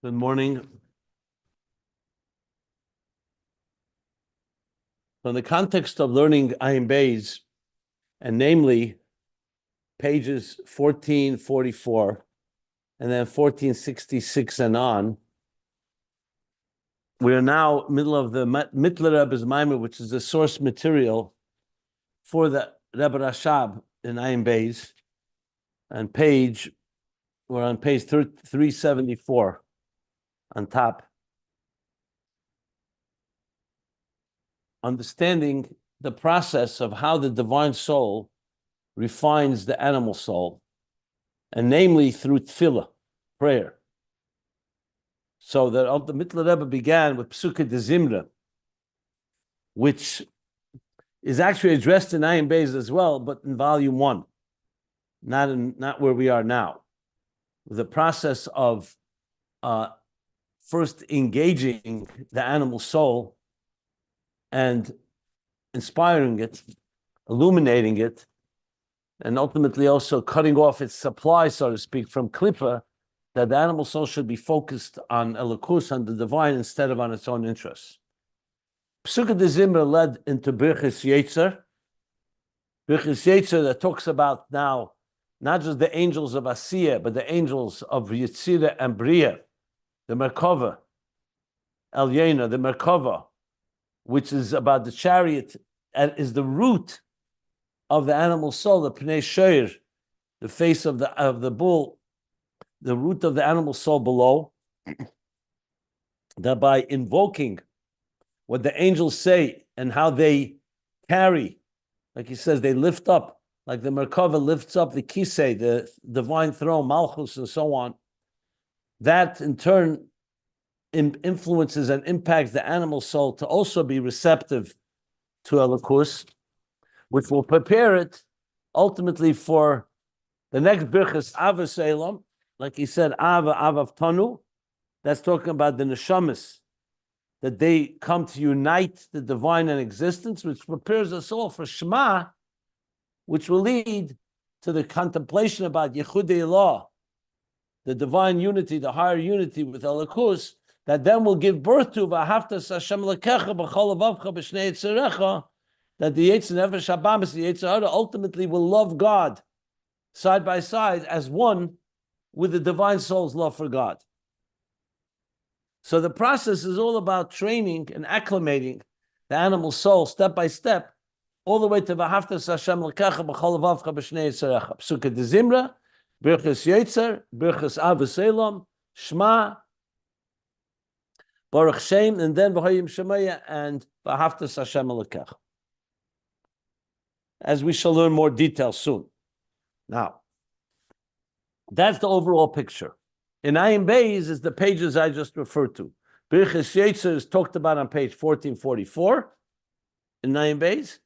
Good morning. So in the context of learning Ayin Beis, and namely pages 1444 and then 1466 and on, we are now middle of the Mittler Rebbe's Maimer, which is the source material for the Rebbe Rashab in Ayin Beis, and we're on page 374 on top. Understanding the process of how the divine soul refines the animal soul, and namely through tefillah, prayer. So that the Mittler Rebbe began with Psuke de Zimra, which is actually addressed in Ayin Beis as well, but in volume 1, not where we are now. The process of first engaging the animal soul and inspiring it, illuminating it, and ultimately also cutting off its supply, so to speak, from Klippa, that the animal soul should be focused on Elokus, on the divine, instead of on its own interests. Psuke de Zimra led into Birchis Yetzer. Birchis Yetzer that talks about now not just the angels of Asiyah, but the angels of Yetzirah and Bria, the Merkava, Elyena, the Merkava, which is about the chariot, and is the root of the animal soul, the Pnei Shoir, the face of the bull, the root of the animal soul below, that by invoking what the angels say and how they carry, like he says, they lift up, like the Merkava lifts up the Kisei, the divine throne, Malchus, and so on. That in turn influences and impacts the animal soul to also be receptive to Elokus, which will prepare it ultimately for the next Birchas Avos Elam, like he said, Avav Tanu. That's talking about the Neshamas, that they come to unite the divine and existence, which prepares us all for Shema, which will lead to the contemplation about Yechudei Elah, the divine unity, the higher unity with Elokus, that then will give birth to V'ahavtas Hashem Elokecha b'chol levavcha b'shnei yitzarecha, that the Yetzer Nefesh Habamis, the Yetzer Hara, ultimately will love God side by side as one with the divine soul's love for God. So the process is all about training and acclimating the animal soul step by step, all the way to V'ahavtas Hashem Elokecha b'chol levavcha b'shnei yitzarecha. Psuke de Zimra, Birchas Yetzer, Birchas Avos Elam, Shema, Baruch Shem, and then V'hoyim Shemaya and V'ahavtas Hashem Elokecha, as we shall learn more details soon. Now, that's the overall picture. In Ayin Beis is the pages I just referred to. Birchis Yetzer is talked about on page 1444 in Ayin Beis,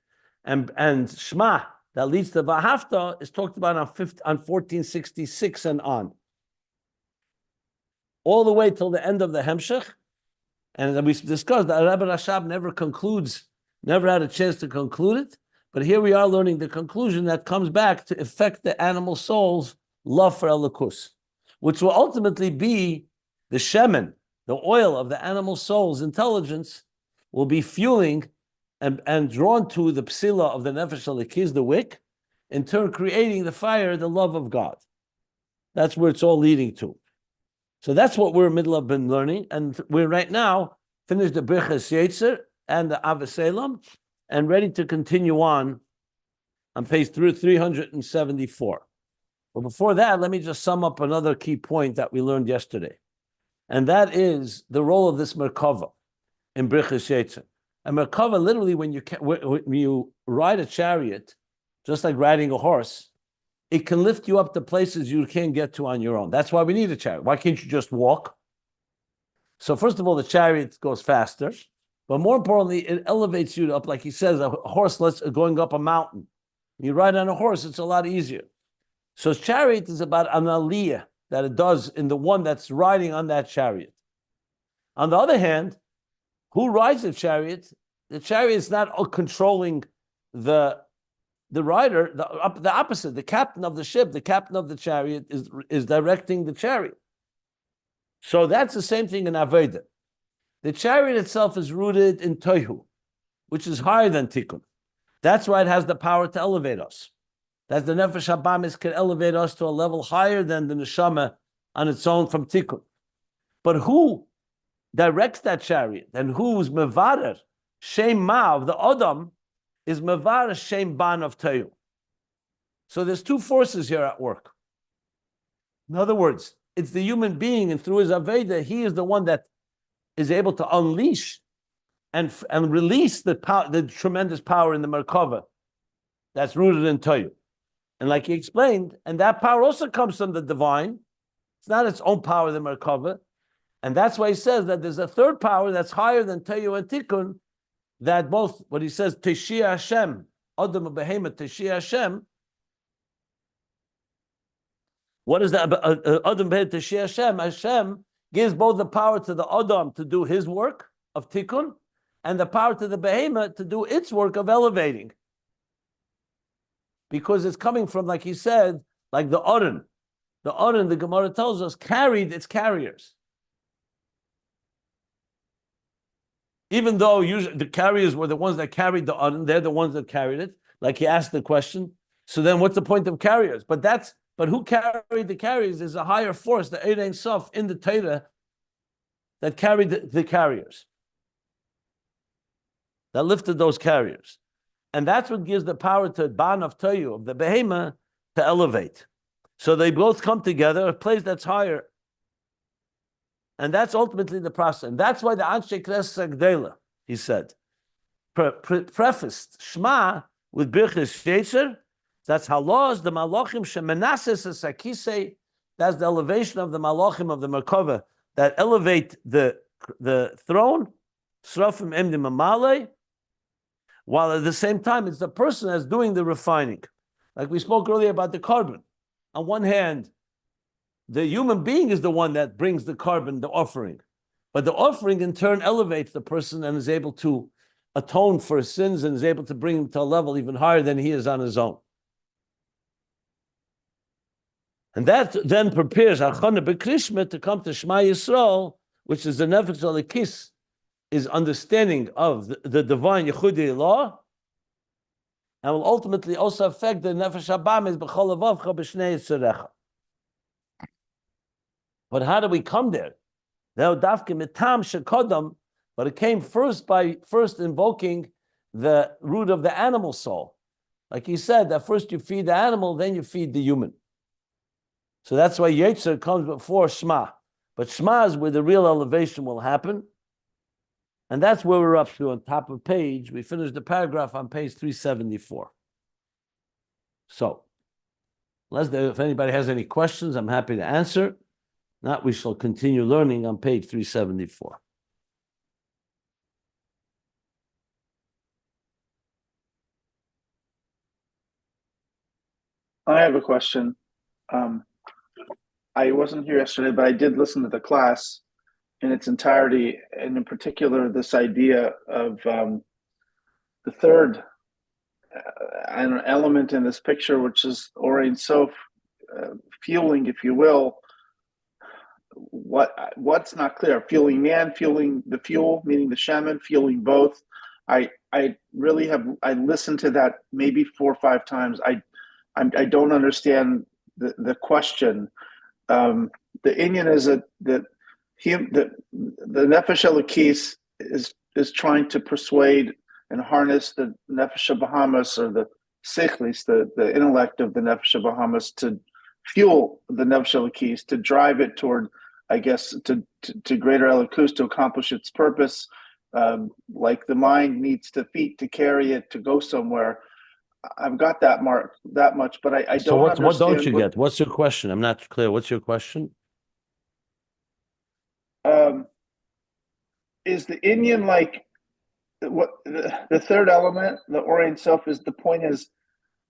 and Shema, that leads to V'ahavta, is talked about on 1466 and on. All the way till the end of the Hemshech. And we discussed that Rebbe Rashab never had a chance to conclude it. But here we are learning the conclusion that comes back to affect the animal soul's love for Elokus, which will ultimately be the shemen, the oil of the animal soul's intelligence, will be fueling and drawn to the psila of the nefesh elikiz, the wick, in turn creating the fire, the love of God. That's where it's all leading to. So that's what we're in the middle of been learning, and we're right now finished the Birchas Yetzer and the Avos Elam, and ready to continue on page 374. But before that, let me just sum up another key point that we learned yesterday, and that is the role of this Merkava in Birchas Yetzer. A Merkava, literally, when you ride a chariot, just like riding a horse, it can lift you up to places you can't get to on your own. That's why we need a chariot. Why can't you just walk? So first of all, the chariot goes faster, but more importantly, it elevates you up, like he says, a horse going up a mountain. You ride on a horse, it's a lot easier. So chariot is about an aliyah that it does in the one that's riding on that chariot. On the other hand, Who rides the chariot? The chariot is not controlling the rider. The opposite. The captain of the ship, the captain of the chariot, is directing the chariot. So that's the same thing in Avodah. The chariot itself is rooted in Tohu, which is higher than Tikkun. That's why it has the power to elevate us. That the Nefesh Habamis can elevate us to a level higher than the Neshama on its own from Tikkun. But who directs that chariot and who's Mevarer, Shema of the Adam, is Mevarer Shem Ban of Tohu. So there's two forces here at work. In other words, it's the human being, and through his Aveda, he is the one that is able to unleash and release the power, the tremendous power in the Merkava that's rooted in Tohu. And like he explained, and that power also comes from the divine. It's not its own power, the Merkava. And that's why he says that there's a third power that's higher than Tohu and Tikkun, that both, what he says, Teshia Hashem, Adam Behemoth, Teshia Hashem. What is that? Adam Behemoth, Teshia Hashem. Hashem gives both the power to the Adam to do his work of Tikkun, and the power to the Behemoth to do its work of elevating. Because it's coming from, like he said, like the Aron. The Aron, the Gemara tells us, carried its carriers. Even though usually the carriers were the ones that carried the Aron, they're the ones that carried it. Like he asked the question. So then what's the point of carriers? But who carried the carriers is a higher force, the Eid Ein Sof in the Torah, that carried the carriers. That lifted those carriers. And that's what gives the power to Ban of Tohu, of the Behemoth, to elevate. So they both come together, a place that's higher. And that's ultimately the process. And that's why the Anshe Knesset Gdela, he said, prefaced Shema with Birchis Yetzer. That's halos, the Malachim Shemenases Sakise. That's the elevation of the Malachim of the Merkava that elevate the throne. Srafim Emdim Amale. While at the same time, it's the person that's doing the refining. Like we spoke earlier about the carbon. On one hand, the human being is the one that brings the carbon, the offering. But the offering in turn elevates the person and is able to atone for his sins and is able to bring him to a level even higher than he is on his own. And that then prepares Achana B'Krishma to come to Shema Yisrael, which is the Nefesh Alikis, is understanding of the divine Yechudi law, and will ultimately also affect the Nefesh Habamis B'chol Avavcha B'Shnei Yitzarecha. But how do we come there? But it came first by invoking the root of the animal soul. Like he said, that first you feed the animal, then you feed the human. So that's why Yetzer comes before Shema. But Shema is where the real elevation will happen. And that's where we're up to on top of page. We finished the paragraph on page 374. So, if anybody has any questions, I'm happy to answer. Not, we shall continue learning on page 374. I have a question. I wasn't here yesterday, but I did listen to the class in its entirety, and in particular, this idea of the third element in this picture, which is Ein Sof, fueling, if you will. What's not clear? Fueling man, fueling the fuel, meaning the shaman, fueling both. I really have. I listened to that maybe 4 or 5 times. I don't understand the question. The Inyan is that the Nefesh Elokis is trying to persuade and harness the Nefesh Bahamas, or the Sechlis, the intellect of the Nefesh Bahamas, to fuel the Nefesh Elokis, to drive it toward, I guess, to greater Elokus, to accomplish its purpose. Like the mind needs the feet to carry it to go somewhere. I've got that much, but I don't understand. So what don't you get? What's your question? I'm not clear. What's your question? Is the Inyan like what the third element, the Ein Sof, is the point is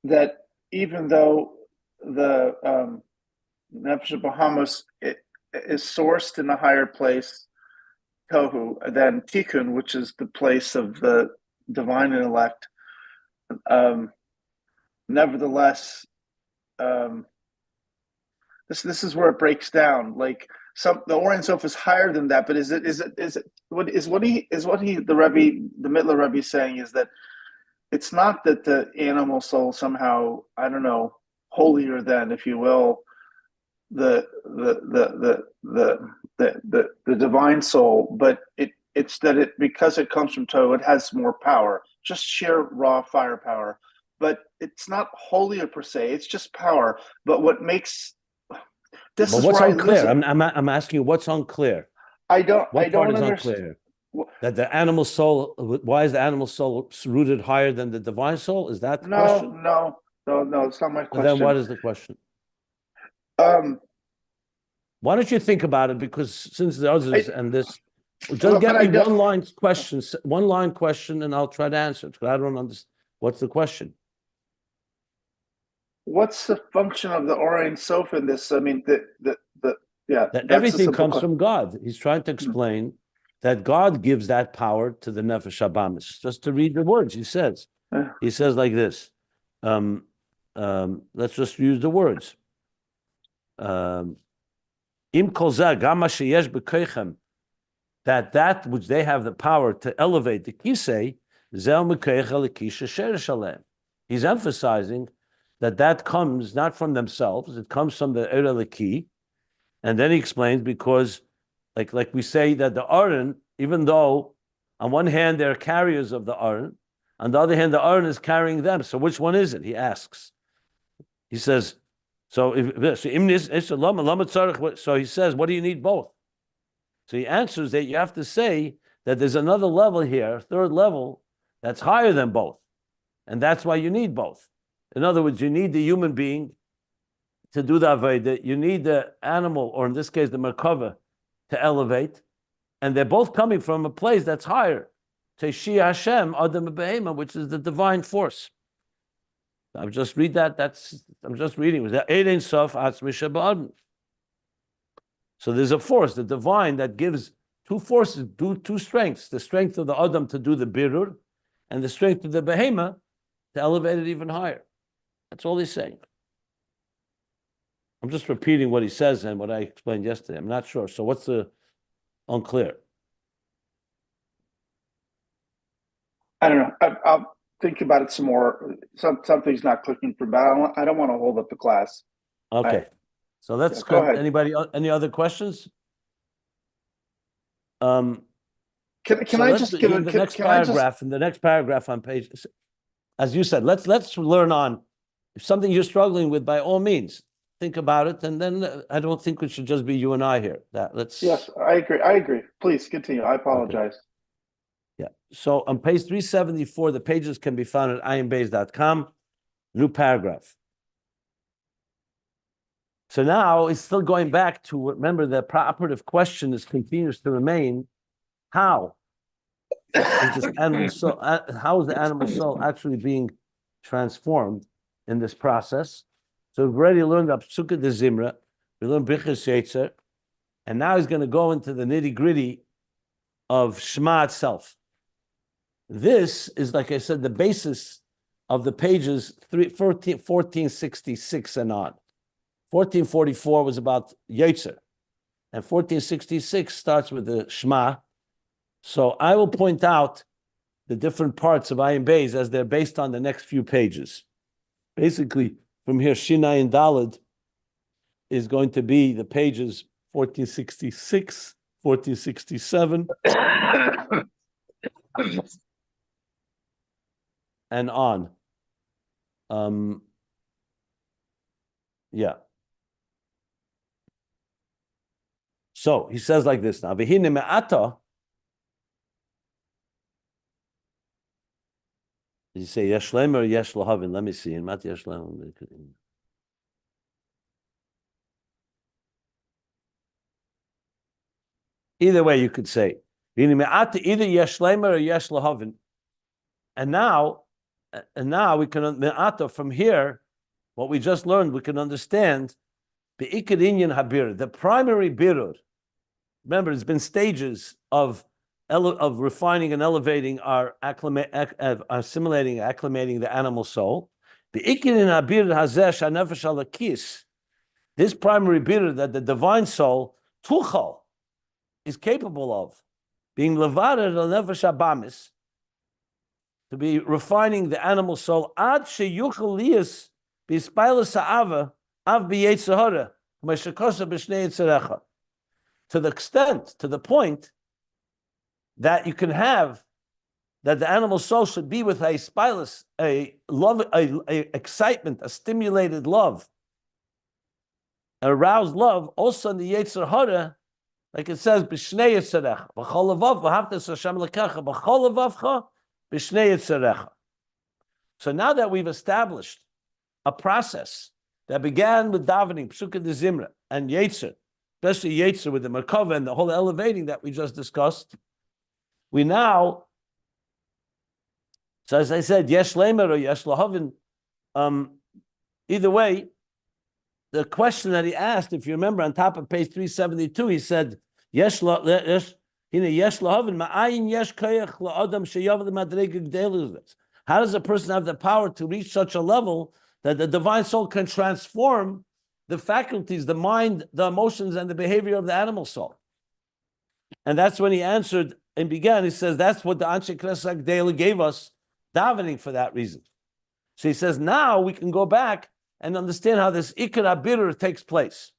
that even though the Nefesh Bahamas is sourced in a higher place, tohu, and then tikkun, which is the place of the divine intellect. Nevertheless, this is where it breaks down. Like the Orient Sof is higher than that, but the Mittler Rebbe is saying is that it's not that the animal soul somehow, I don't know, holier than, if you will, the divine soul, but it's that it, because it comes from Torah, it has more power, just sheer raw firepower. But it's not holier per se; it's just power. But what makes this but is what's where unclear? I lose it. I'm asking you what's unclear. What What part is understand. unclear? That the animal soul, why is the animal soul rooted higher than the divine soul? Is that the question? No. It's not my And then question. what is the question? Um, Why don't you think about it? Because since the others and this, just well, get but I me don't. one line question, and I'll try to answer it. Because I don't understand. What's the question? What's the function of the Orient Sof in this? I mean, yeah, That that's a everything simple comes question. from God. He's trying to explain that God gives that power to the Nefesh Habamis. Just to read the words, he says like this. Let's just use the words. Im kol zeh gam sheyesh b'koichem, that which they have the power to elevate the kisei, zel mekeicha lekisha sheresh alem. He's emphasizing that comes not from themselves; it comes from the Eira Leki. And then he explains because, like we say that the Aron, even though on one hand they're carriers of the Aron, on the other hand the Aron is carrying them. So which one is it? He asks. He says, so he says, what do you need both? So he answers that you have to say that there's another level here, a third level, that's higher than both. And that's why you need both. In other words, you need the human being to do the Avodah, you need the animal, or in this case, the Merkava, to elevate. And they're both coming from a place that's higher. Teshi Hashem, Adam Behema, which is the divine force. I've just read that. I'm just reading. So there's a force, the divine, that gives two forces, two strengths: the strength of the Adam to do the birur, and the strength of the Behema to elevate it even higher. That's all he's saying. I'm just repeating what he says and what I explained yesterday. I'm not sure. So what's the unclear? I don't know. I'll think about it some more. Something's not clicking for me. I don't want to hold up the class. Okay. So that's go good. ahead. Anybody, any other questions? Can I just give the next paragraph? In the next paragraph on page, as you said, let's learn on. If something you're struggling with, by all means, think about it, and then I don't think it should just be you and I here. Yes, I agree. Please continue. I apologize. Okay. Yeah. So on page 374, the pages can be found at ayinbeis.com. New paragraph. So now it's still going back to, remember, the operative question continues to remain: how is this animal soul? How is the animal soul actually being transformed in this process? So we've already learned the Psukkah de Zimra, we learned Birchas Yetzer, and now he's going to go into the nitty-gritty of Shema itself. This is, like I said, the basis of the pages 1466 and on. 1444 was about Yetzer, and 1466 starts with the Shema. So I will point out the different parts of Ayin Beis as they're based on the next few pages. Basically, from here, Shinai and Daled is going to be the pages 1466, 1467, and on. Yeah. So he says like this now. V'hine me'ata. Did you say yesh lem or yesh lahavin? Let me see. In Mat yesh lem. Either way, you could say v'hine me'ata, either yesh lem or yesh lahavin. And now we can me'ata from here. What we just learned, we can understand the ikar inyan habir, the primary birur remember, it's been stages of refining and elevating our assimilating, acclimating the animal soul. This primary birur that the divine soul, tuchal, is capable of being levared al nefesh habamis, to be refining the animal soul, ad sheyuchal liyas b'ispailas ha'ava av b'yetzer hara m'shekosa b'shnei yetzerecha, to the extent, to the point that you can have, that the animal soul should be with a spilus, a love, a excitement, a stimulated love, aroused love, also in the Yetzer Hara, like it says, b'shnei yetzerecha, b'chol levav v'havtas Hashem lekecha, b'chol levavcha, b'shnei yetzerecha. So now that we've established a process that began with davening, Psukkah de Zimra, and Yetzer, especially Yetzer with the Merkava and the whole elevating that we just discussed, we now, so as I said, Yesh Lemer or Yesh Lahavin, either way, the question that he asked, if you remember on top of page 372, he said, Yesh Lahavin, ma'ayin yesh koyach la'adam sheyav l'madrega g'delus. How does a person have the power to reach such a level that the divine soul can transform the faculties, the mind, the emotions, and the behavior of the animal soul? And that's when he answered and began. He says, that's what the Anshe Knesset Gdela gave us, davening for that reason. So he says, now we can go back and understand how this Ikar HaBirur takes place.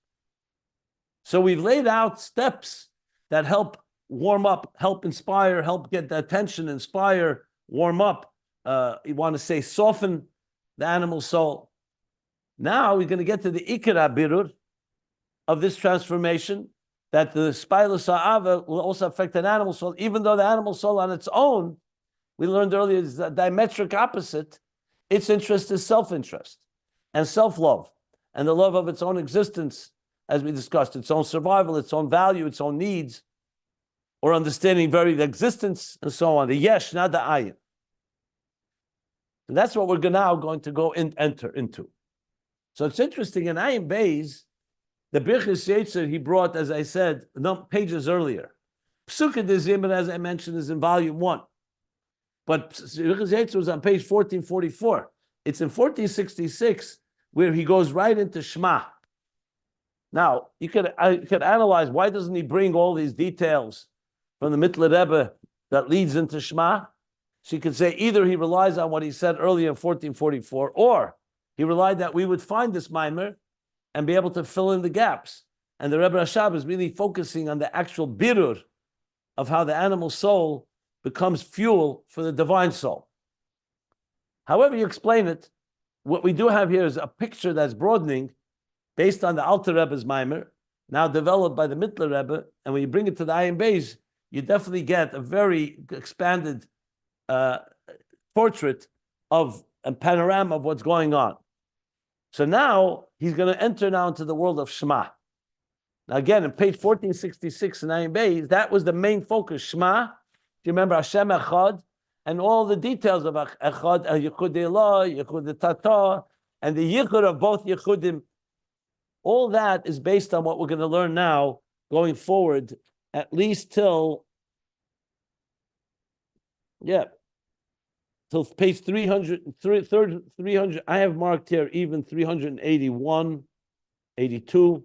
So we've laid out steps that help warm up, help inspire, help get the attention, inspire, warm up. You want to say soften the animal soul. Now we're going to get to the Ikar HaBirur of this transformation, that the Spilus Ha'ava will also affect an animal soul, even though the animal soul on its own, we learned earlier, is a diametric opposite. Its interest is self-interest and self-love, and the love of its own existence, as we discussed, its own survival, its own value, its own needs, or understanding the existence, and so on. The yesh, not the ayin. And that's what we're now going to go enter into. So it's interesting, in Ayin Beis, the Birchis Yetzer he brought, as I said, pages earlier. Psukkah de Zimra, as I mentioned, is in volume 1. But Birchis Yetzer was on page 1444. It's in 1466 where he goes right into Shema. Now, you could analyze, why doesn't he bring all these details from the Mittler Rebbe that leads into Shema? So you could say either he relies on what he said earlier in 1444, or he relied that we would find this mimer and be able to fill in the gaps. And the Rebbe Rashab is really focusing on the actual birur of how the animal soul becomes fuel for the divine soul. However you explain it, what we do have here is a picture that's broadening based on the Alter Rebbe's mimer, now developed by the Mittler Rebbe, and when you bring it to the Ayin Beis, you definitely get a very expanded portrait of a panorama of what's going on. So now he's going to enter now into the world of Shema. Now again, in page 1466 in Ayin Beis, that was the main focus. Shema, do you remember Hashem Echad, and all the details of Echad, Yichud Elah, Yichud Tata, and the Yichud of both Yichudim. All that is based on what we're going to learn now, going forward, at least till page 300, I have marked here even 381, 82.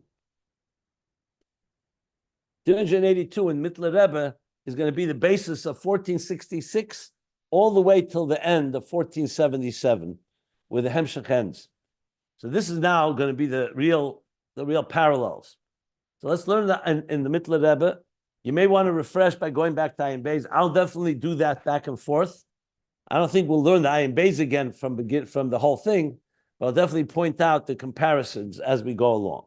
382 in Mittler Rebbe is going to be the basis of 1466 all the way till the end of 1477, where the Hemshech ends. So this is now going to be the real parallels. So let's learn that in the Mittler Rebbe. You may want to refresh by going back to Ayin Beis. I'll definitely do that back and forth. I don't think we'll learn the Ayin Beis again from the whole thing, but I'll definitely point out the comparisons as we go along.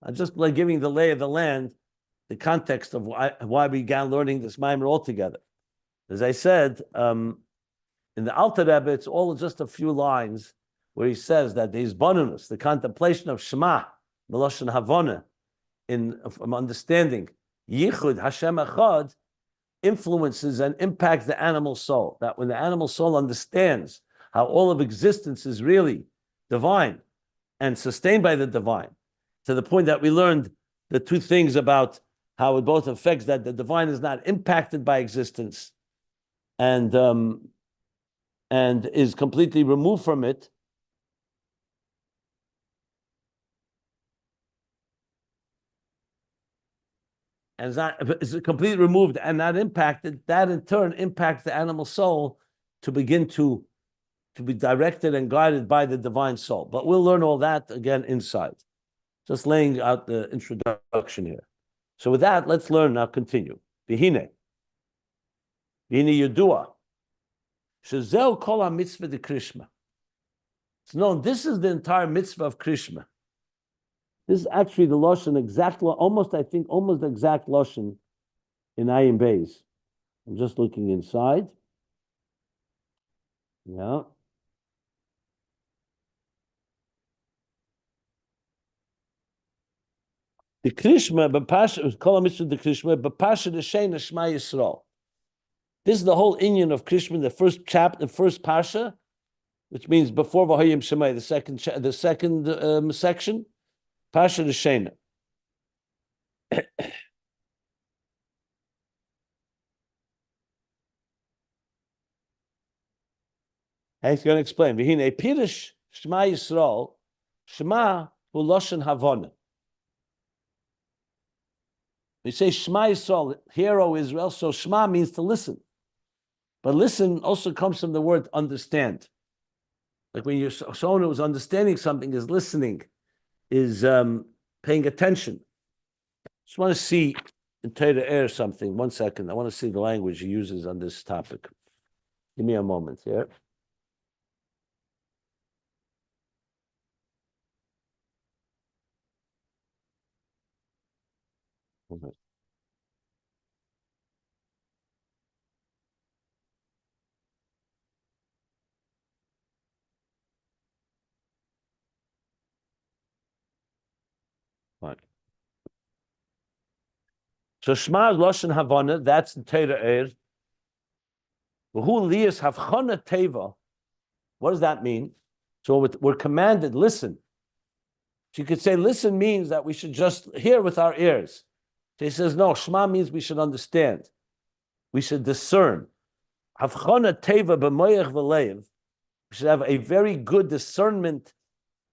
I'm just like giving the lay of the land, the context of why we began learning this mimer altogether. As I said, in the Alter Rebbe, it's all just a few lines where he says that the Hisbonenus, the contemplation of Shema, Meloshen Havana, from understanding Yichud Hashem Echad, influences and impacts the animal soul. That when the animal soul understands how all of existence is really divine and sustained by the divine, to the point that we learned the two things about how it both affects that the divine is not impacted by existence and is completely removed from it. And is completely removed and not impacted, that in turn impacts the animal soul to begin to be directed and guided by the divine soul. But we'll learn all that again inside. Just laying out the introduction here. So with that, let's learn now, continue. Vihine Yudua. Shezeu kol ha-mitzvah de Krishma. So no, this is the entire mitzvah of Krishma. This is actually the Lashon exact, almost the exact Lashon in Ayin Beis. I'm just looking inside. Yeah. The Krishma, kol ha-mitzvah de Krishma, b'pasha de Shema Shema Yisrael. This is the whole inyan of Krishma, the first chapter, the first pasha, which means before V'hayim Shema, the second section, pasha de Shema. He's going to explain. V'hine pirish Shema Yisrael, Shema hu loshen havana. We say Shema Yisrael, hear, O Israel, so Shema means to listen. But listen also comes from the word understand. Like when you're someone who's understanding something is listening, is paying attention. Just want to see in Torah Air something. 1 second. I want to see the language he uses on this topic. Give me a moment here. Fine. So Shema is Lashon Havana, that's in Torah Eir. V'hu liyas havchana teva. What does that mean? So we're commanded, listen. So you could say listen means that we should just hear with our ears. So he says, no, Shema means we should understand. We should discern. Havchana teva b'moyach v'leiv. We should have a very good discernment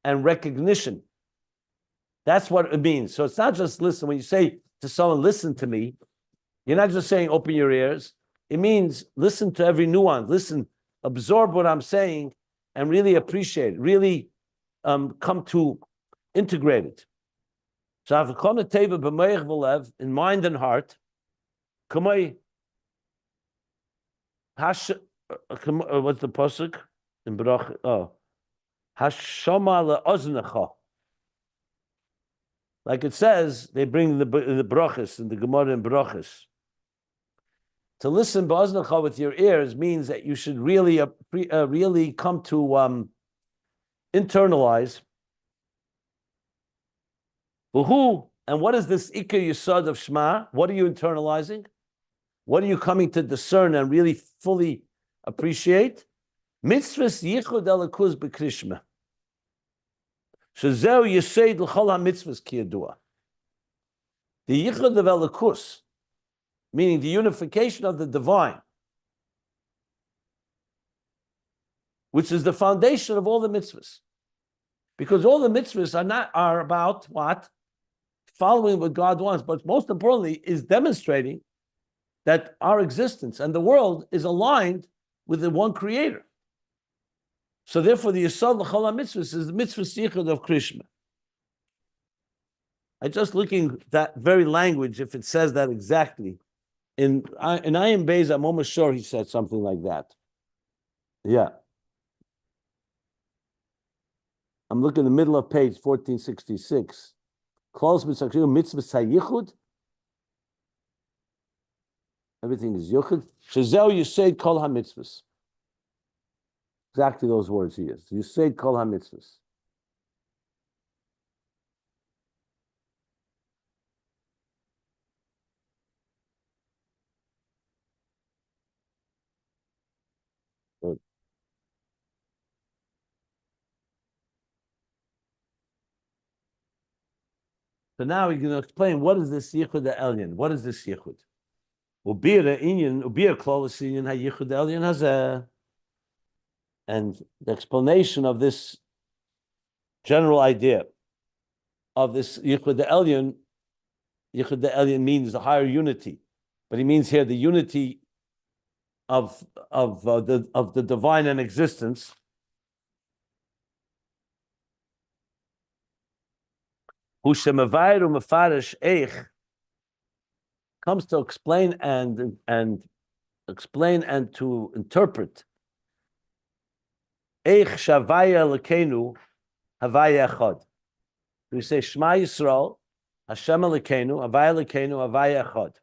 and recognition. That's what it means. So it's not just listen. When you say to someone, listen to me, you're not just saying open your ears. It means listen to every nuance. Listen, absorb what I'm saying and really appreciate it. Really come to integrate it. So havchana teva b'moyach v'leiv, in mind and heart. Kamay what's the pasuk in Barach? Oh, hashama le'oznecha. Like it says, they bring the brachas in the Gemara in brachas. To listen ba'oznecha with your ears means that you should really come to internalize. Who and what is this ikar yesod of Shema? What are you internalizing? What are you coming to discern and really fully appreciate? Mitzvos yichud elikuz b'krishma. Shezeu yesed l'chol ha-mitzvos ki yadua. The yichud of elikus, meaning the unification of the divine, which is the foundation of all the mitzvahs. Because all the mitzvahs are about what? Following what God wants, but most importantly is demonstrating that our existence and the world is aligned with the one creator. So therefore the Yisod L'chol HaMitzvahs is the mitzvah yichud of Krishma. I just looking at that very language, if it says that exactly. In Ayin Beis, I'm almost sure he said something like that. Yeah. I'm looking in the middle of page 1466. Close mitzvah yichud. Everything is yichud. Shezeu yised kol ha-mitzvahs. Exactly those words he used. Yised kol ha-mitzvahs. So now we're going to explain what is this Yichud Elyon. What is this Yichud? Ubir inyan, ubir klolos inyan ha Yichud Elyon hazeh. And the explanation of this general idea of this Yichud Elyon means the higher unity, but he means here the unity of the divine and existence. Hu shemavayir umefarish eich comes to explain and to interpret. Eich shavaya lekenu havaya echad. We say Shema Yisrael, Hashem Elokeinu, Havaya Elokeinu, Havaya echad.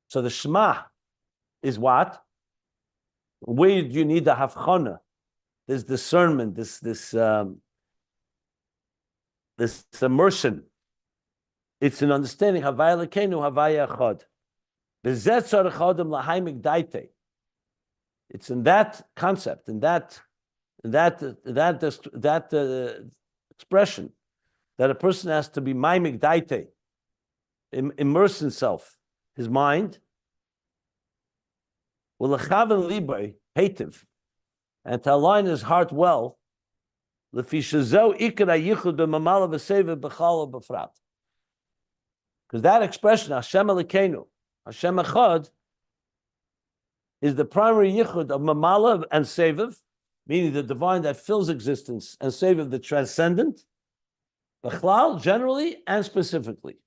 So the Shema is what? Where do you need the havchana? This discernment, this immersion. It's an understanding. Havaya Elokeinu, Havaya echad. B'zeh tzarich adam l'hai migdaite. It's in that concept, in that expression, that a person has to be maimik daite, immerse himself, his mind, u'lechaven libay hativ, and to align his heart well, lefi shezeu ikar hayichud b'mamala v'seva b'chala b'frat. Because that expression, Hashem Elokeinu, Hashem Echad, is the primary yichud of mamala and seviv, meaning the divine that fills existence, and seviv, the transcendent, b'chlal, generally and specifically.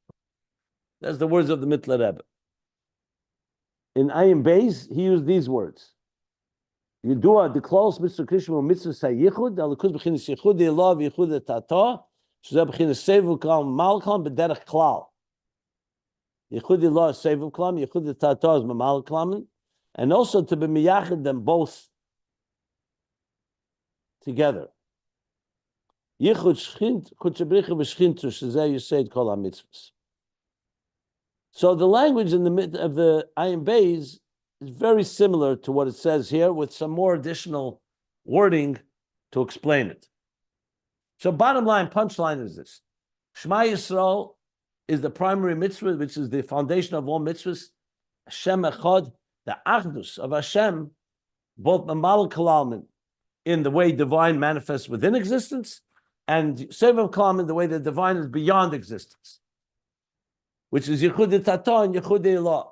That's the words of the Mittler Rebbe. In Ayin Beis, he used these words. Yidua, the close mitzvah krishma mitzvah say yichud, alakuz b'chinas yichud, ilav yichud etata, shuzeh b'chinas seviv klam malkam b'derech klal. Yichud ilav is seviv klam, yichud etata is mamal klamen, and also to be miyachid them both together. Yichud shchint, kutchabricha v'shchintu, shezeh yisayid kol ha-mitzvahs. So the language in the mid of the Ayin Beis is very similar to what it says here, with some more additional wording to explain it. So bottom line, punchline is this. Shema Yisrael is the primary mitzvah, which is the foundation of all mitzvahs. Hashem Echad, the Achdus of Hashem, both Mamal Kalalman, in the way divine manifests within existence, and Sevav Kalalman, the way the divine is beyond existence, which is Yichud Tata and Yichud Elah,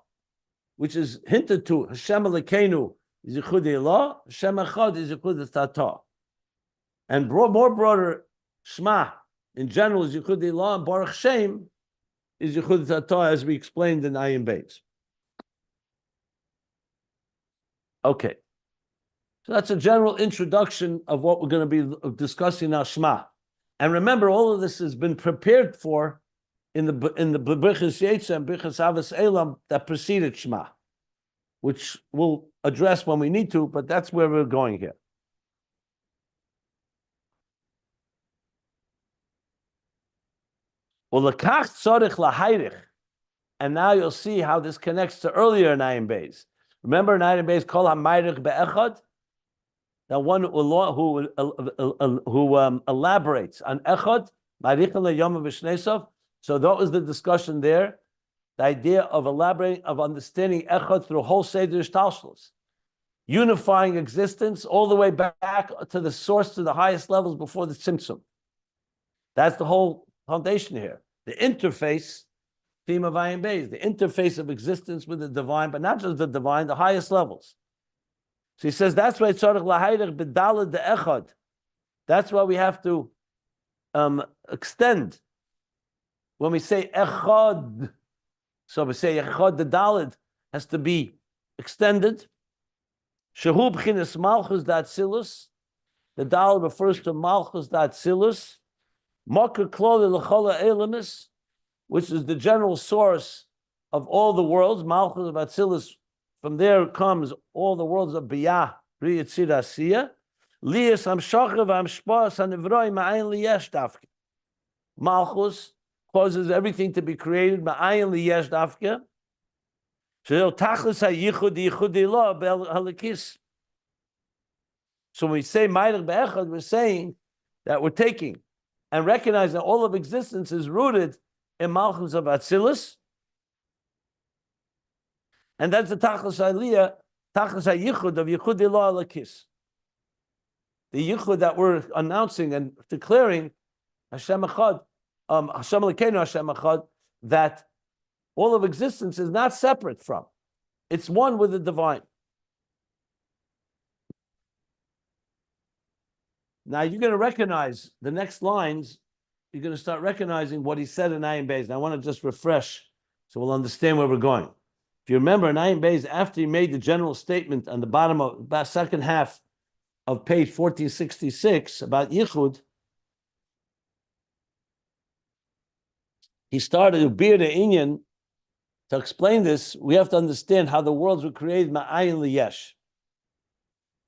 which is hinted to Hashem Elokeinu is Yichud Elah, Hashem Echad is Yichud Tata. And more broader, Shema in general is Yichud Elah, and Baruch Shem is Yichud Tata, as we explained in Ayin Beis. Okay. So that's a general introduction of what we're going to be discussing now, Shema. And remember, all of this has been prepared for in the B'richas Yetzah and B'richas Avos Elam that preceded Shema, which we'll address when we need to, but that's where we're going here. And now you'll see how this connects to earlier in Ayin Beis. Remember in Ayin Beis, Kol HaMayrich Be'echad? The one who elaborates on Echad, Ma'arichin LeYom V'Shneisov. So that was the discussion there, the idea of elaborating, of understanding Echad through whole Seder Shtalshlos, unifying existence all the way back to the source, to the highest levels before the Tzimtzum. That's the whole foundation here. The interface, theme of Ayin Beis, the interface of existence with the divine, but not just the divine, the highest levels. So he says that's why tzarich lahayrich b'dalad de'echad. That's why we have to extend. When we say echad, so we say echad, the dalad has to be extended. Shehu b'chinas malchus da'atzilus. The dalad refers to malchus da'atzilus. Makar kloli l'chol ha'elamis, which is the general source of all the worlds. Malchus of Atzilus, from there comes all the worlds of Biyah, Bri Yitzir Asiyah. Liyas Hamshachav Hamshpas Hanivroim Ma'ayin Liyesh Dafke. Malchus causes everything to be created Ma'ayin Liyesh Dafke. So Tachlis HaYichud Yichud Ilah Bel Halakis. So when we say Ma'arich Be'echad, we're saying that we're taking and recognize that all of existence is rooted in Malchus of Atzilus. And that's the Tachlis Aliyah, Tachlis HaYichud of Yichud Ilah Alakis. The Yichud that we're announcing and declaring, Hashem Echad, Hashem Elokeinu Hashem Echad, that all of existence is not separate from. It's one with the divine. Now you're going to recognize the next lines. You're going to start recognizing what he said in Ayin Beis. And I want to just refresh so we'll understand where we're going. If you remember in Ayin Beis, after he made the general statement on the bottom of about second half of page 1466 about Yichud, he started to bear the Inyan. To explain this, we have to understand how the worlds were created ma'ayin liyesh.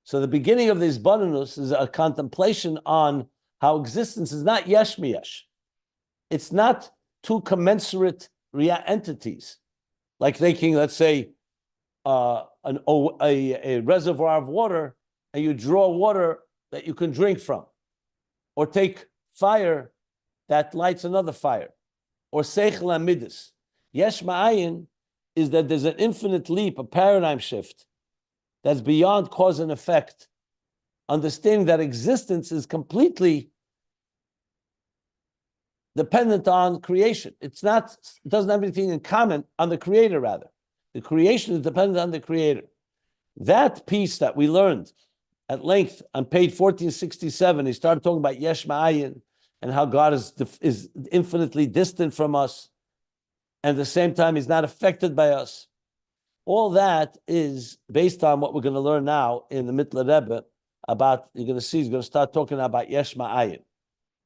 So the beginning of this bananus is a contemplation on how existence is not yesh miyesh. It's not two commensurate entities, like taking, let's say, a reservoir of water, and you draw water that you can drink from, or take fire that lights another fire, or seichel and midas. Yesh ma'ayin is that there's an infinite leap, a paradigm shift that's beyond cause and effect. Understanding that existence is completely dependent on creation. It doesn't have anything in common on the creator, rather. The creation is dependent on the creator. That piece that we learned at length on page 1467, he started talking about Yesh Ma'ayin and how God is infinitely distant from us, and at the same time, he's not affected by us. All that is based on what we're going to learn now in the Mittler Rebbe about, you're going to see, he's going to start talking about Yesh Ma'ayin.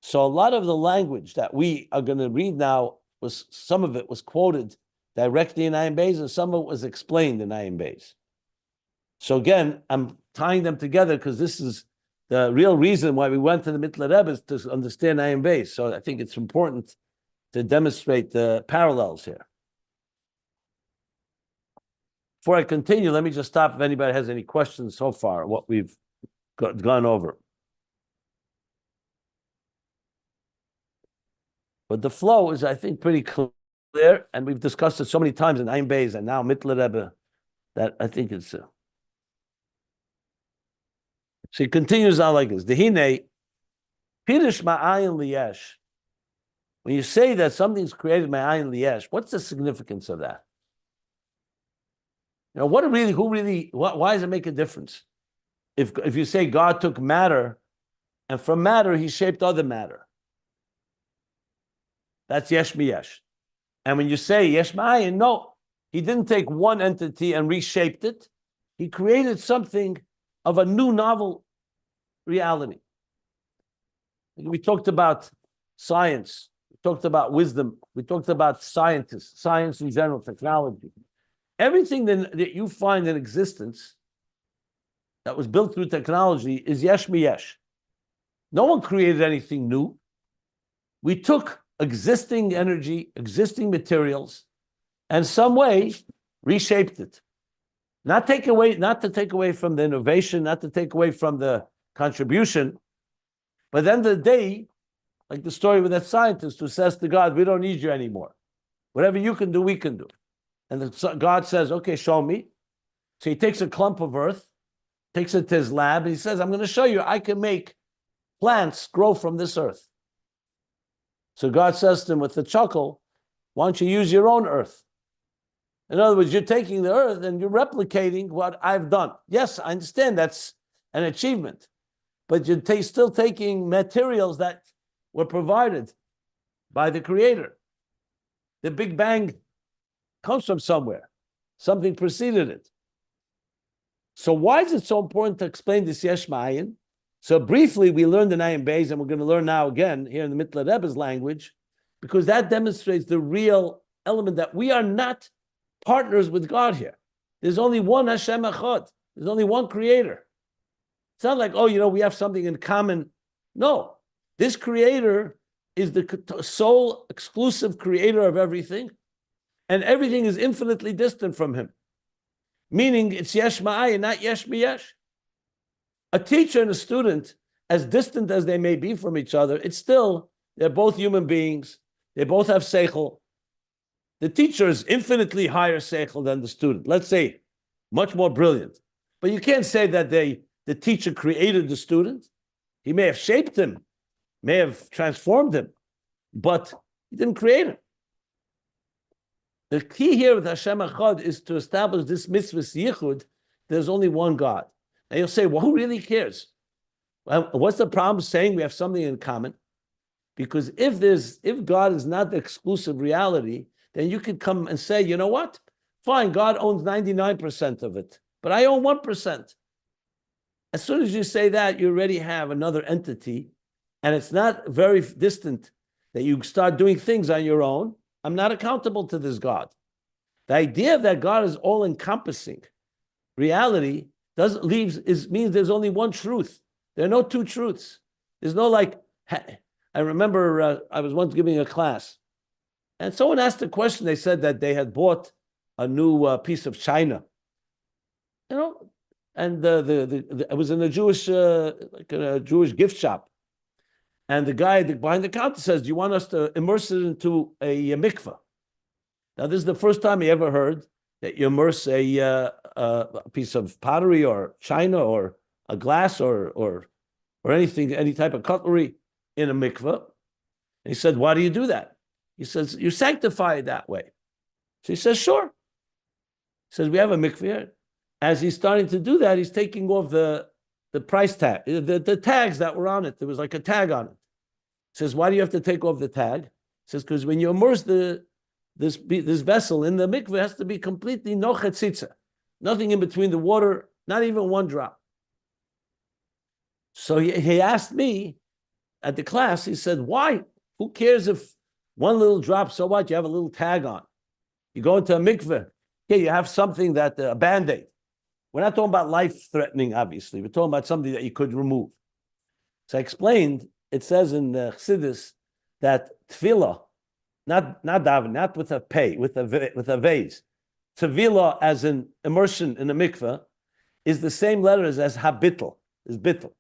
So a lot of the language that we are going to read now, some of it was quoted directly in Ayin Beis, and some of it was explained in Ayin Beis. So again, I'm tying them together because this is the real reason why we went to the Mittler Rebbe, is to understand Ayin Beis. So I think it's important to demonstrate the parallels here. Before I continue, let me just stop if anybody has any questions so far, what we've gone over. But the flow is, I think, pretty clear, and we've discussed it so many times in Ayin Beis and now Mittler Rebbe that I think it's... So he continues on like this. Dehine, Pirish ma'ayin liyesh. When you say that something's created ma'ayin liyesh, what's the significance of that? You know, why does it make a difference? If you say God took matter, and from matter he shaped other matter, that's yesh miyesh. And when you say yesh ma'ayin, no, he didn't take one entity and reshaped it. He created something of a new, novel reality. We talked about science, we talked about wisdom, we talked about scientists, science in general, technology. Everything that you find in existence that was built through technology is yesh miyesh. No one created anything new. We took existing energy, existing materials, and some way reshaped it. Not to take away from the innovation, not to take away from the contribution, but at the end of the day, like the story with that scientist who says to God, we don't need you anymore. Whatever you can do, we can do. And God says, okay, show me. So he takes a clump of earth, takes it to his lab, and he says, I'm going to show you, I can make plants grow from this earth. So God says to him with a chuckle, why don't you use your own earth? In other words, you're taking the earth and you're replicating what I've done. Yes, I understand that's an achievement, but you're still taking materials that were provided by the Creator. The Big Bang comes from somewhere. Something preceded it. So why is it so important to explain this Yesh Ma'ayin? So briefly, we learned in Ayin Beis, and we're going to learn now again here in the Mittler Rebbe's language, because that demonstrates the real element that we are not partners with God here. There's only one Hashem Echad. There's only one Creator. It's not like, we have something in common. No, this Creator is the sole exclusive creator of everything, and everything is infinitely distant from him. Meaning it's Yesh Ma'ayin, not Yesh Miyesh. A teacher and a student, as distant as they may be from each other, it's still They're both human beings. They both have seichel. The teacher is infinitely higher seichel than the student. Let's say much more brilliant. But you can't say that the teacher created the student. He may have shaped him, may have transformed him, but he didn't create him. The key here with Hashem Echad is to establish this Miztvos yichud. There's only one God. And you'll say, well, who really cares? Well, what's the problem saying we have something in common? Because if God is not the exclusive reality, then you could come and say, you know what? Fine, God owns 99% of it, but I own 1%. As soon as you say that, you already have another entity, and it's not very distant that you start doing things on your own. I'm not accountable to this God. The idea that God is all-encompassing reality means there's only one truth. There are no two truths. There's no I remember I was once giving a class, and someone asked a question. They said that they had bought a new piece of china, and it was in a Jewish a Jewish gift shop, and the guy behind the counter says, "Do you want us to immerse it into a mikveh?" Now, this is the first time he ever heard that you immerse a piece of pottery or china or a glass or anything, any type of cutlery in a mikveh. And he said, "Why do you do that?" He says, "You sanctify it that way." So he says, "Sure." He says, "We have a mikveh here." As he's starting to do that, he's taking off the price tag, the tags that were on it. There was like a tag on it. He says, "Why do you have to take off the tag?" He says, "Because when you immerse this vessel in the mikveh, it has to be completely no chetzitza, nothing in between the water, not even one drop." So he asked me at the class, he said, "Why? Who cares if one little drop, so what? You have a little tag on. You go into a mikveh, okay, you have something that, a Band-Aid. We're not talking about life-threatening, obviously. We're talking about something that you could remove." So I explained, it says in Chassidus that tefillah, not daven, not with a pay, with a vase. Tefillah, as in immersion in a mikveh, is the same letters as habitl, is bitl.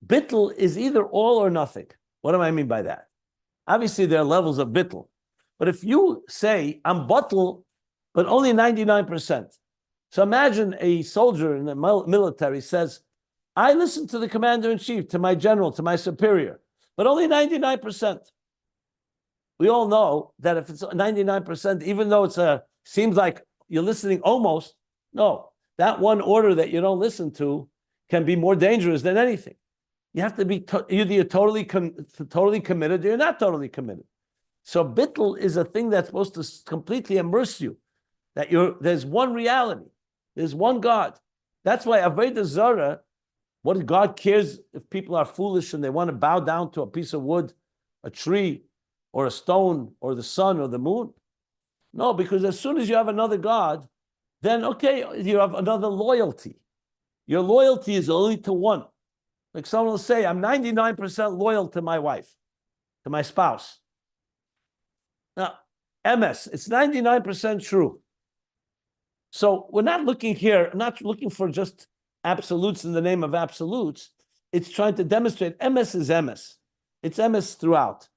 Bitl is either all or nothing. What do I mean by that? Obviously, there are levels of bitl. But if you say, I'm bitl, but only 99%. So imagine a soldier in the military says, I listen to the commander-in-chief, to my general, to my superior, but only 99%. We all know that if it's 99%, even though seems like you're listening almost, no, that one order that you don't listen to can be more dangerous than anything. You have to be either you're totally committed or you're not totally committed. So bittul is a thing that's supposed to completely immerse you. That there's one reality, there's one God. That's why Avodah Zarah, what God cares if people are foolish and they want to bow down to a piece of wood, a tree, or a stone, or the sun, or the moon. No, because as soon as you have another God, then okay, you have another loyalty. Your loyalty is only to one. Like someone will say, I'm 99% loyal to my wife, to my spouse. Now, MS, it's 99% true. So we're not looking here, not looking for just absolutes in the name of absolutes. It's trying to demonstrate MS is MS. It's MS throughout.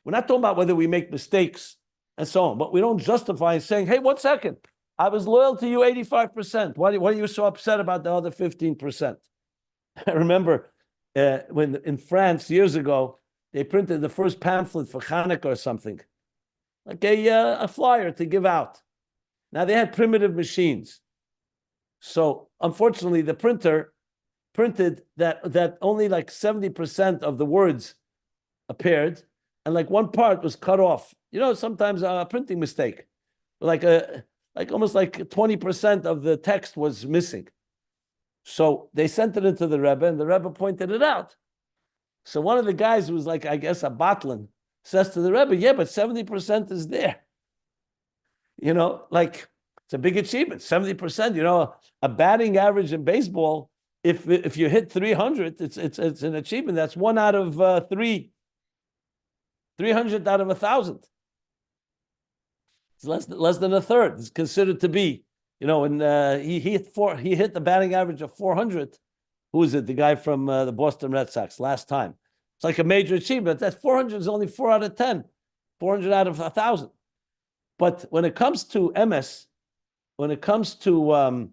We're not talking about whether we make mistakes and so on, but we don't justify saying, hey, 1 second, I was loyal to you 85%. Why are you so upset about the other 15%? I remember when in France years ago, they printed the first pamphlet for Hanukkah or something, like a flyer to give out. Now they had primitive machines. So unfortunately, the printer printed that only like 70% of the words appeared, and like one part was cut off. Sometimes a printing mistake, like almost like 20% of the text was missing. So they sent it into the Rebbe, and the Rebbe pointed it out. So one of the guys who was like, I guess, a Batlin, says to the Rebbe, yeah, but 70% is there. It's a big achievement, 70%. A batting average in baseball, if you hit 300, it's an achievement. That's 1 out of 3. 300 out of 1,000. It's less than a third. It's considered to be, when he hit the batting average of 400. Who is it? The guy from the Boston Red Sox last time. It's like a major achievement. That's 400 is only 4 out of 10, 400 out of 1,000. But when it comes to MS, when it comes to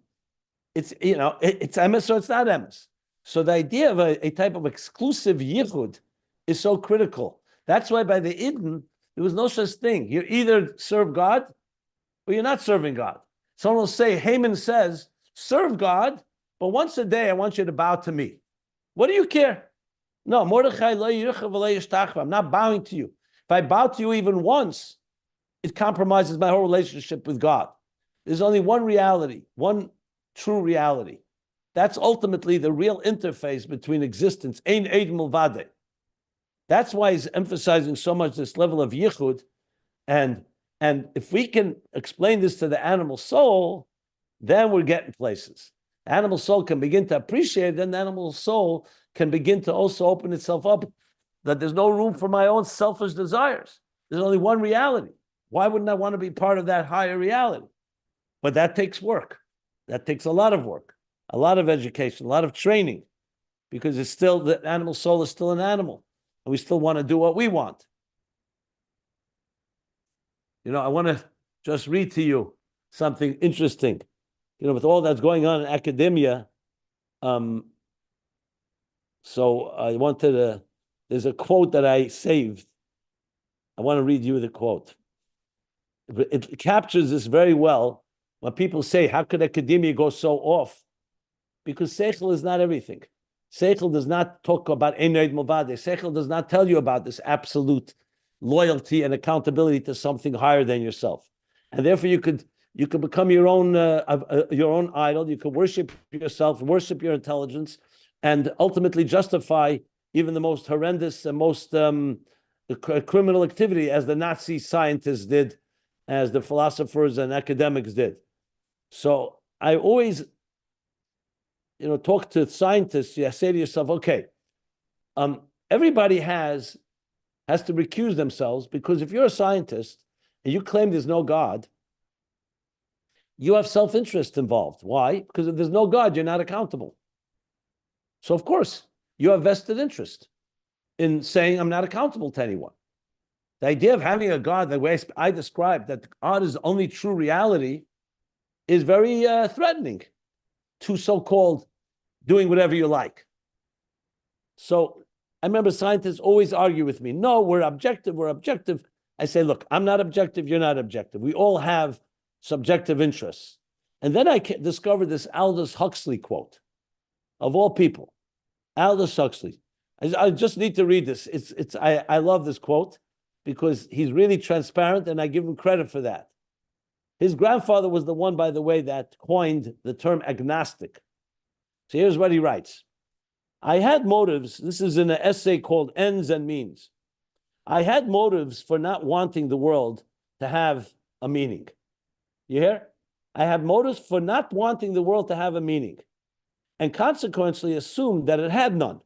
it's it's MS or it's not MS. So the idea of a type of exclusive yichud is so critical. That's why by the Eden, there was no such thing. You either serve God or you're not serving God. Someone will say, Haman says, serve God, but once a day I want you to bow to me. What do you care? No, Mordechai lo yircha v'lo yishtachva. I'm not bowing to you. If I bow to you even once, it compromises my whole relationship with God. There's only one reality, one true reality. That's ultimately the real interface between existence. Ein eid milvade. That's why he's emphasizing so much this level of yichud. And if we can explain this to the animal soul, then we're getting places. The animal soul can begin to appreciate it, then the animal soul can begin to also open itself up that there's no room for my own selfish desires. There's only one reality. Why wouldn't I want to be part of that higher reality? But that takes work. That takes a lot of work, a lot of education, a lot of training, because it's still, the animal soul is still an animal, and we still want to do what we want. I want to just read to you something interesting. With all that's going on in academia, so I wanted to, there's a quote that I saved. I want to read you the quote. It captures this very well. When people say, how could academia go so off? Because Seichel is not everything. Seichel does not talk about Einoid Movade. Seichel does not tell you about this absolute loyalty and accountability to something higher than yourself. And therefore you could become your own idol. You could worship yourself, worship your intelligence, and ultimately justify even the most horrendous and most criminal activity, as the Nazi scientists did, as the philosophers and academics did. So I always, talk to scientists. You say to yourself, okay, everybody has to recuse themselves, because if you're a scientist and you claim there's no God, you have self-interest involved. Why? Because if there's no God, you're not accountable. So of course, you have vested interest in saying I'm not accountable to anyone. The idea of having a God, the way I described, that God is the only true reality, is very threatening to so-called doing whatever you like. So I remember scientists always argue with me, no, we're objective. I say, look, I'm not objective, you're not objective. We all have subjective interests. And then I discovered this Aldous Huxley quote, of all people. Aldous Huxley. I just need to read this. I love this quote because he's really transparent, and I give him credit for that. His grandfather was the one, by the way, that coined the term agnostic. So here's what he writes. I had motives. This is in an essay called Ends and Means. I had motives for not wanting the world to have a meaning. You hear? I had motives for not wanting the world to have a meaning, and consequently assumed that it had none,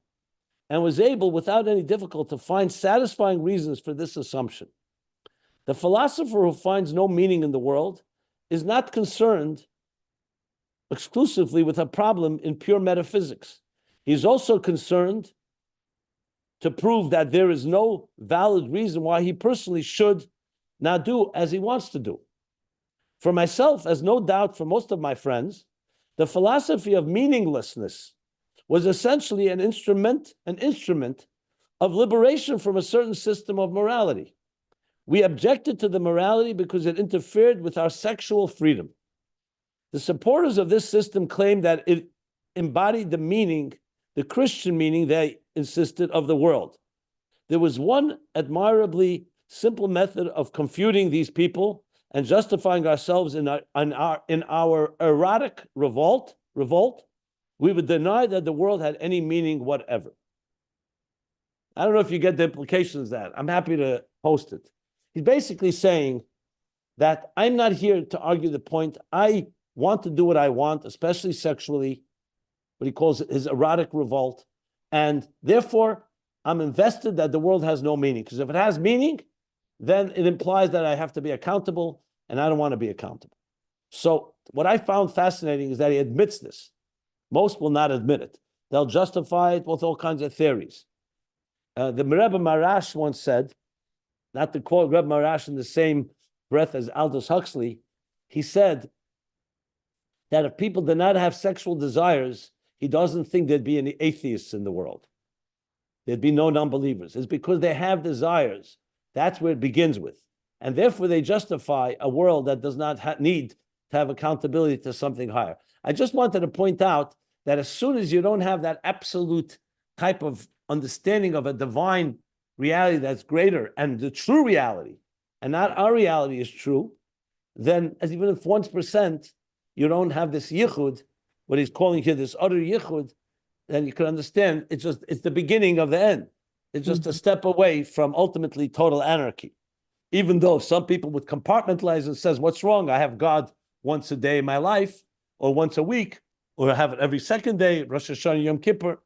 and was able, without any difficulty, to find satisfying reasons for this assumption. The philosopher who finds no meaning in the world is not concerned exclusively with a problem in pure metaphysics. He's also concerned to prove that there is no valid reason why he personally should not do as he wants to do. For myself, as no doubt for most of my friends, the philosophy of meaninglessness was essentially an instrument of liberation from a certain system of morality. We objected to the morality because it interfered with our sexual freedom. The supporters of this system claimed that it embodied the meaning, the Christian meaning they insisted of the world. There was one admirably simple method of confuting these people and justifying ourselves in our erotic revolt. We would deny that the world had any meaning whatever. I don't know if you get the implications of that. I'm happy to post it. He's basically saying that I'm not here to argue the point. I want to do what I want, especially sexually, what he calls his erotic revolt. And therefore, I'm invested that the world has no meaning. Because if it has meaning, then it implies that I have to be accountable, and I don't want to be accountable. So what I found fascinating is that he admits this. Most will not admit it. They'll justify it with all kinds of theories. The Rebbe Marash once said, not to quote Rebbe Marash in the same breath as Aldous Huxley, he said that if people did not have sexual desires, he doesn't think there'd be any atheists in the world. There'd be no non-believers. It's because they have desires. That's where it begins with. And therefore, they justify a world that does not need to have accountability to something higher. I just wanted to point out that as soon as you don't have that absolute type of understanding of a divine reality that's greater and the true reality, and not our reality is true, then as even if 1% you don't have this yichud, what he's calling here this other yichud, then you can understand it's the beginning of the end. It's just a step away from ultimately total anarchy. Even though some people would compartmentalize and says, what's wrong? I have God once a day in my life, or once a week, or I have it every second day, Rosh Hashanah, Yom Kippur.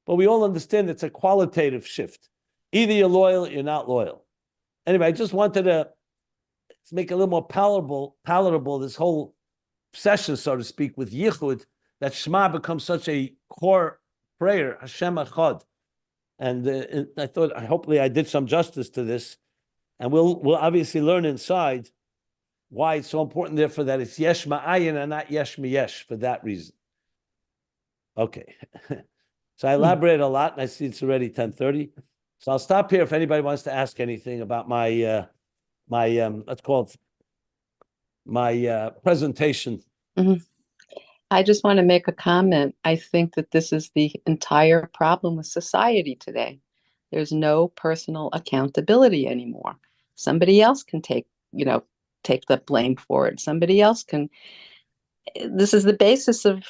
But we all understand it's a qualitative shift. Either you're loyal, or you're not loyal. Anyway, I just wanted to make a little more palatable this whole session, so to speak, with Yichud, that Shema becomes such a core prayer, Hashem Echad. And I thought, hopefully I did some justice to this. And we'll obviously learn inside why it's so important, therefore, that it's Yesh Ma'ayin and not Yesh Miyesh for that reason. Okay. So I elaborate a lot, and I see it's already 10:30. So I'll stop here if anybody wants to ask anything about my let's call it my presentation. Mm-hmm. I just want to make a comment. I think that this is the entire problem with society today. There's no personal accountability anymore. Somebody else can take the blame for it. Somebody else can. This is the basis of,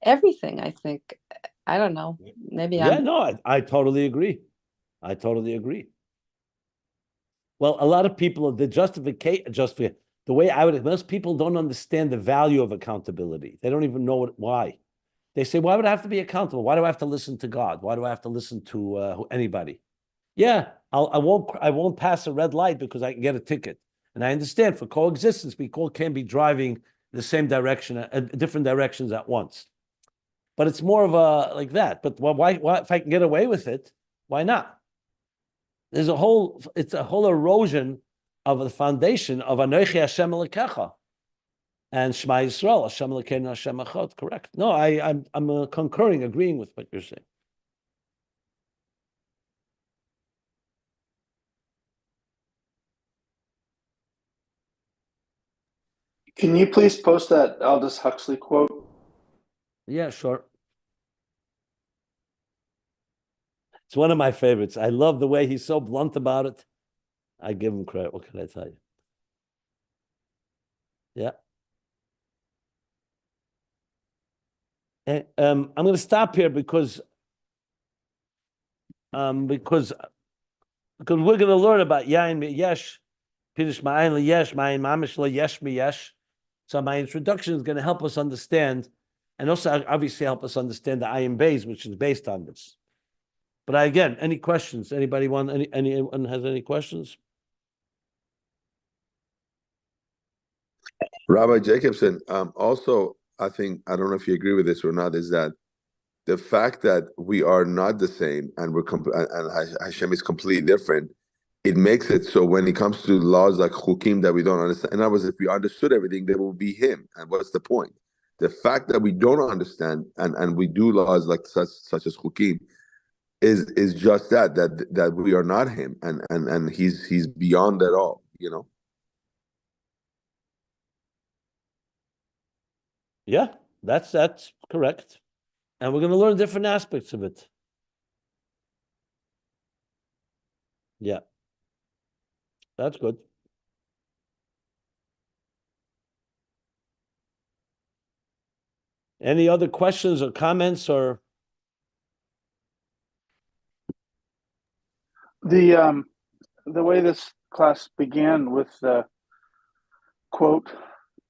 everything, I think. I don't know. Maybe I totally agree. I totally agree. Well, a lot of people, the way most people don't understand the value of accountability. They don't even know why. They say, why would I have to be accountable? Why do I have to listen to God? Why do I have to listen to anybody? Yeah, I won't pass a red light because I can get a ticket. And I understand for coexistence, we can't be driving the same direction, different directions at once. But it's more of a like that. But why if I can get away with it, why not? It's a whole erosion of the foundation of Anochi Hashem Elokecha and Shema Yisrael, Hashem Elokeinu Hashem Echad. Correct. No, I'm concurring, agreeing with what you're saying. Can you please post that Aldous Huxley quote? Yeah, sure. It's one of my favorites. I love the way he's so blunt about it. I give him credit. What can I tell you? Yeah. And, I'm going to stop here because we're going to learn about Yain Miyesh, Pirush Ma'ayin Liyesh, Ma'ayin Mamish Liyesh Miyesh. So my introduction is going to help us understand, and also obviously help us understand the Ayin Beis, which is based on this. But again, any questions? Anybody anyone has any questions? Rabbi Jacobson, also, I think, I don't know if you agree with this or not, is that the fact that we are not the same and and Hashem is completely different, it makes it so when it comes to laws like chukim that we don't understand, in other words, if we understood everything, there will be him. And what's the point? The fact that we don't understand and we do laws like such as chukim is just that we are not him and he's beyond it all, Yeah, that's correct. And we're going to learn different aspects of it. Yeah. That's good. Any other questions or comments or? The way this class began with the quote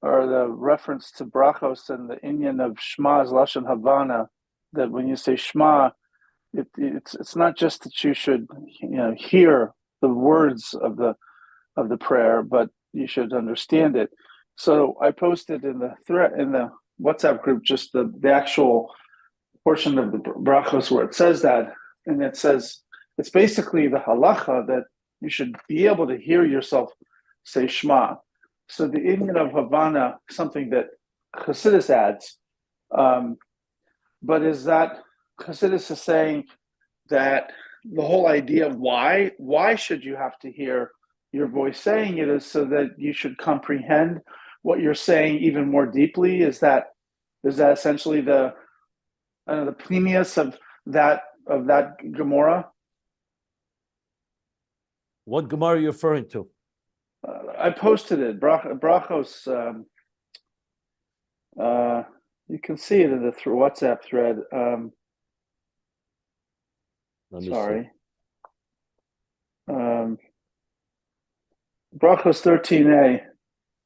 or the reference to brachos and the inyan of Shema's Lashon Havana, that when you say Shema, it's not just that you should hear the words of the prayer, but you should understand it. So I posted in the thread in the WhatsApp group just the actual portion of the brachos where it says that, and it says it's basically the halacha that you should be able to hear yourself say Shema. So the Indian of Havana, something that Chassidus adds, but is that Chassidus is saying that the whole idea of why should you have to hear your voice saying it is so that you should comprehend what you're saying even more deeply. Is that essentially the plenius of that Gemara? What Gemara are you referring to? I posted it. Brachos. You can see it in the WhatsApp thread. Sorry. Brachos 13a.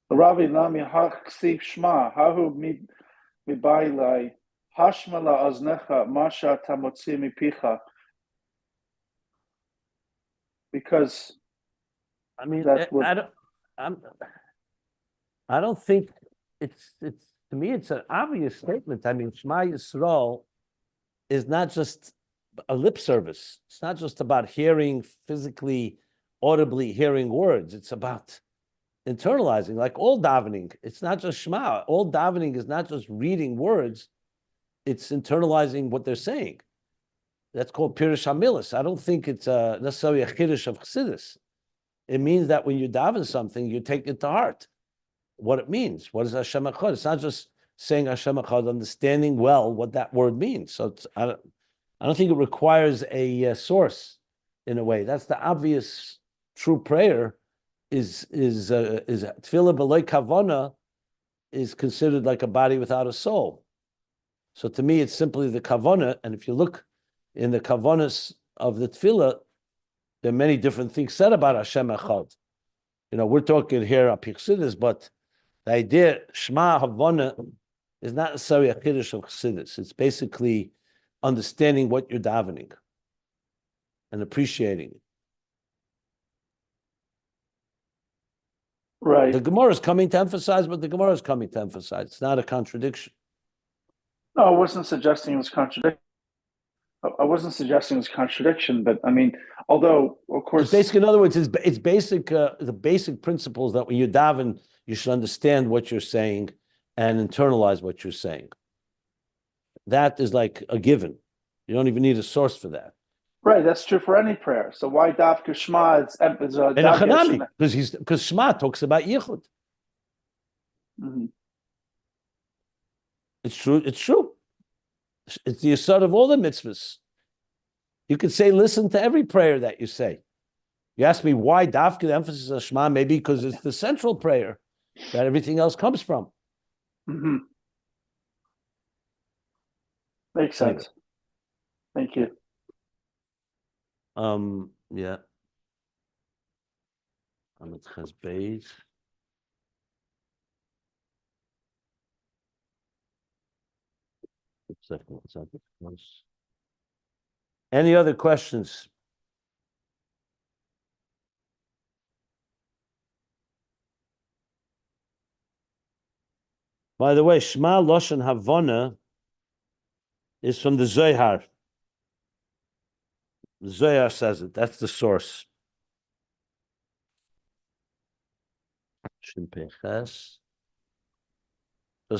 Ravi Nami Haksiv Shema Hahu Mibailai Hashmala Aznecha Masha Tamotzi Mipicha. Because I mean, that's what I don't think it's to me it's an obvious statement. I mean, Shema Yisrael is not just a lip service. It's not just about hearing physically, audibly hearing words. It's about internalizing, like all davening. It's not just Shema. All davening is not just reading words. It's internalizing what they're saying. That's called Pirush HaMilas. I don't think it's necessarily a Chiddush of Chassidus. It means that when you daven something, you take it to heart, what it means. What is Hashem Echad? It's not just saying Hashem Echad, understanding well what that word means. So I don't think it requires a source in a way. That's the obvious true prayer. Is tefillah b'loi kavana is considered like a body without a soul. So to me, it's simply the kavana. And if you look in the kavanas of the tefillah, there are many different things said about Hashem Echad. You know, we're talking here about Chassidus, but the idea Shema Havana is not necessarily a Chiddush of Chassidus. It's basically understanding what you're davening and appreciating it. right. The Gemara is coming to emphasize what the Gemara is coming to emphasize. It's not a contradiction. No, I wasn't suggesting it was contradiction. I wasn't suggesting it was contradiction, but I mean, although of course, It's basic. In other words, it's basic. The basic principles that when you daven, you should understand what you're saying and internalize what you're saying. That is like a given. You don't even need a source for that. right, that's true for any prayer. So why Dafka Shema? Because Shema talks about yichud. Mm-hmm. It's true. It's true. It's the asad of all the mitzvahs. You could say, listen to every prayer that you say. You ask me why dafka, the emphasis on Shema, maybe because it's the central prayer that everything else comes from. Mm-hmm. Makes sense. Thank you. Yeah. It has base. Any other questions? By the way, Shema Loshen Havana is from the Zohar. The Zohar says it. That's the source.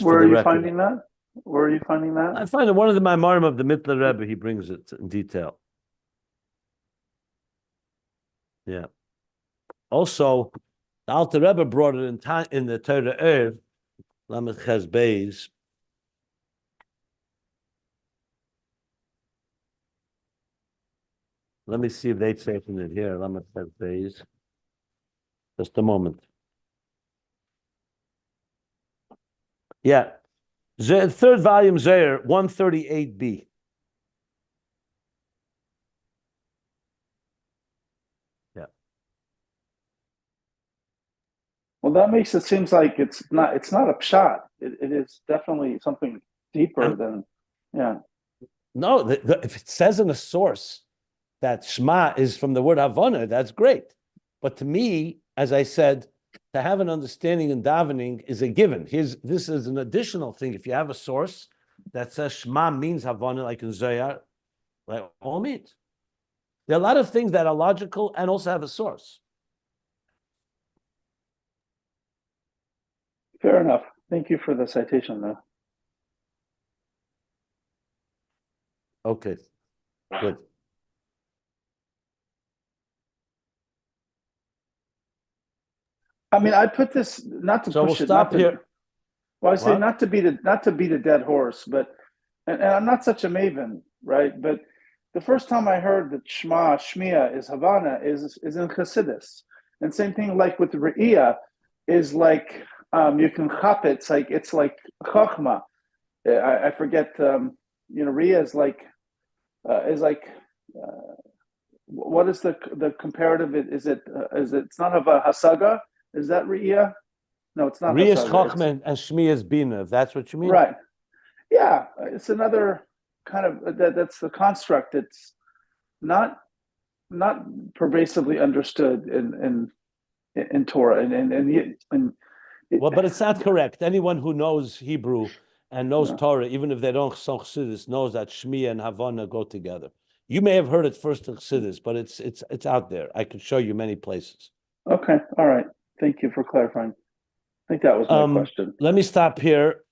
Where are you finding that? Where are you finding that? I find it one of the Maamorei of the Mittler Rebbe. He brings it in detail. Yeah. Also, the Alter Rebbe brought it in the Torah Erev, Lamed Ches Beis. Let me see if they say it in here. Lamed Ches Beis. Just a moment. Yeah. Third volume, Zohar, 138b. Yeah. Well, that makes it seems like it's not a pshat. It is definitely something deeper than, yeah. No, if it says in a source that Shema is from the word Havana, that's great. But to me, as I said, to have an understanding in davening is a given. This is an additional thing. If you have a source that says Shema means Havana, like in Zohar, by all means. There are a lot of things that are logical and also have a source. Fair enough. Thank you for the citation, though. Okay, good. I mean, I put this not to So we'll push it. Not stop to, here. well, I say What? not to beat a dead horse, but and I'm not such a maven, right? But the first time I heard that Shmia is Havana is in Chassidus, and same thing like with Re'iyah is like you can chop it. It's like Chachma. I forget. Re'iyah is like. What is the comparative? Is it it's not of a hasaga? Is that Re'iyah? No, it's not Riyas hasaga. Chochmah and Shmi is Bina, if that's what you mean. Right. Yeah, it's another kind of that's the construct. It's not pervasively understood in Torah and Well, but it's not correct. Anyone who knows Hebrew and knows No. Torah, even if they don't know Chassidus, knows that Shmi and Havana go together. You may have heard it first in Chassidus, but it's out there. I could show you many places. Okay, all right. Thank you for clarifying. I think that was my question. Let me stop here.